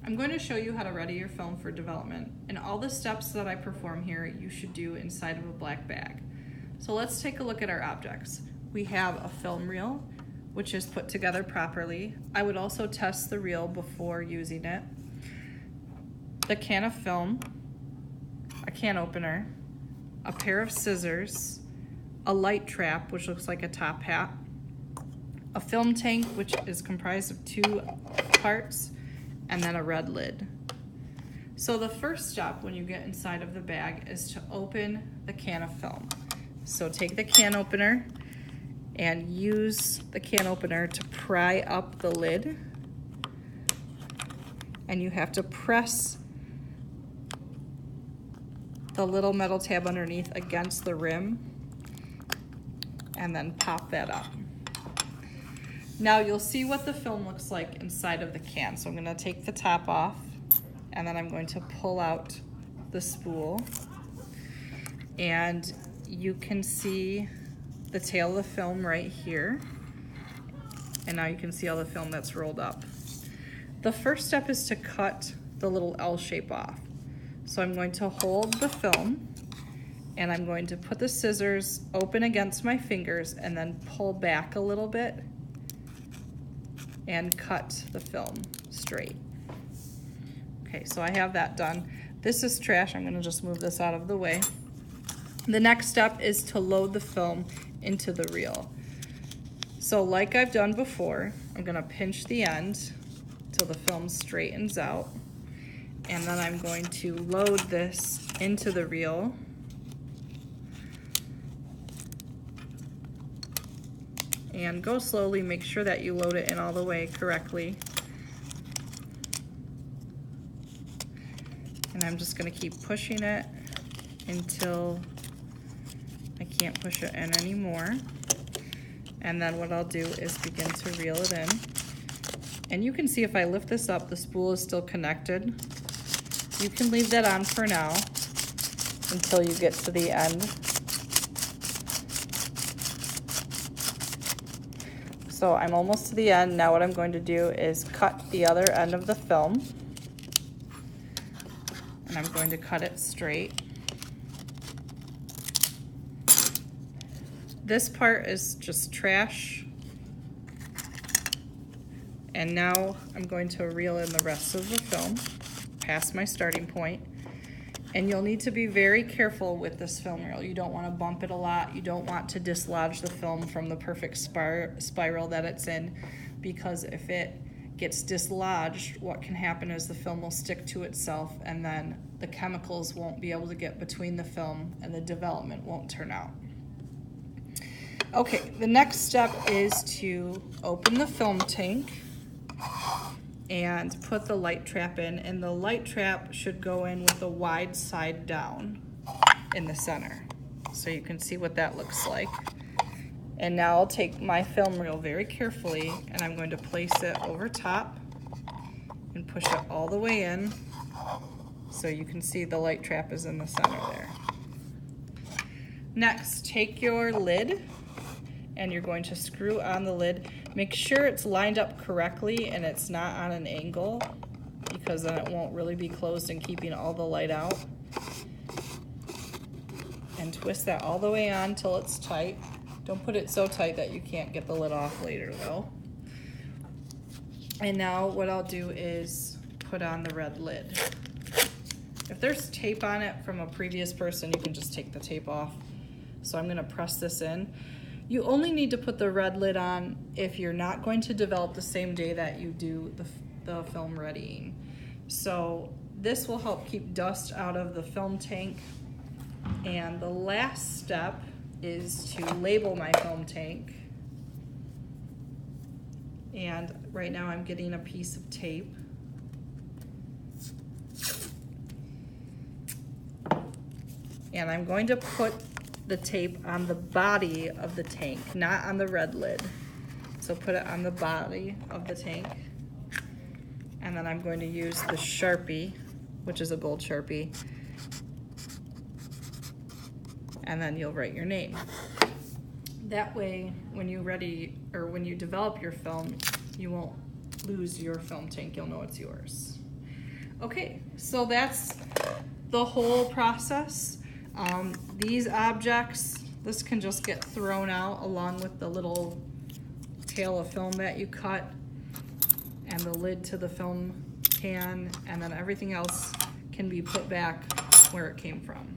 I'm going to show you how to ready your film for development, and all the steps that I perform here you should do inside of a black bag. So let's take a look at our objects. We have a film reel, which is put together properly. I would also test the reel before using it. The can of film, a can opener, a pair of scissors, a light trap, which looks like a top hat, a film tank, which is comprised of 2 parts, and then a red lid. So the first step when you get inside of the bag is to open the can of film. So take the can opener and use the can opener to pry up the lid. And you have to press the little metal tab underneath against the rim and then pop that up. Now you'll see what the film looks like inside of the can. So I'm gonna take the top off and then I'm going to pull out the spool, and you can see the tail of the film right here. And now you can see all the film that's rolled up. The first step is to cut the little L shape off. So I'm going to hold the film and I'm going to put the scissors open against my fingers and then pull back a little bit and cut the film straight. Okay, so I have that done. This is trash. I'm gonna just move this out of the way. The next step is to load the film into the reel. So like I've done before, I'm gonna pinch the end till the film straightens out, and then I'm going to load this into the reel. And go slowly, make sure that you load it in all the way correctly. And I'm just gonna keep pushing it until I can't push it in anymore. And then what I'll do is begin to reel it in. And you can see if I lift this up, the spool is still connected. You can leave that on for now until you get to the end. So I'm almost to the end. Now what I'm going to do is cut the other end of the film. And I'm going to cut it straight. This part is just trash. And now I'm going to reel in the rest of the film past my starting point. And you'll need to be very careful with this film reel. You don't want to bump it a lot. You don't want to dislodge the film from the perfect spiral that it's in, because if it gets dislodged, what can happen is the film will stick to itself and then the chemicals won't be able to get between the film and the development won't turn out. Okay, the next step is to open the film tank and put the light trap in, and the light trap should go in with the wide side down in the center. So you can see what that looks like. And now I'll take my film reel very carefully and I'm going to place it over top and push it all the way in so you can see the light trap is in the center there. Next, take your lid and you're going to screw on the lid. Make sure it's lined up correctly and it's not on an angle, because then it won't really be closed and keeping all the light out. And twist that all the way on till it's tight. Don't put it so tight that you can't get the lid off later though. And now what I'll do is put on the red lid. If there's tape on it from a previous person, you can just take the tape off. So I'm gonna press this in. You only need to put the red lid on if you're not going to develop the same day that you do the film readying. So this will help keep dust out of the film tank. And the last step is to label my film tank. And right now I'm getting a piece of tape. And I'm going to put the tape on the body of the tank, not on the red lid. So put it on the body of the tank. And then I'm going to use the Sharpie, which is a gold Sharpie. And then you'll write your name. That way, when you develop your film, you won't lose your film tank, you'll know it's yours. Okay, so that's the whole process. These objects, this can just get thrown out along with the little tail of film that you cut and the lid to the film can, and then everything else can be put back where it came from.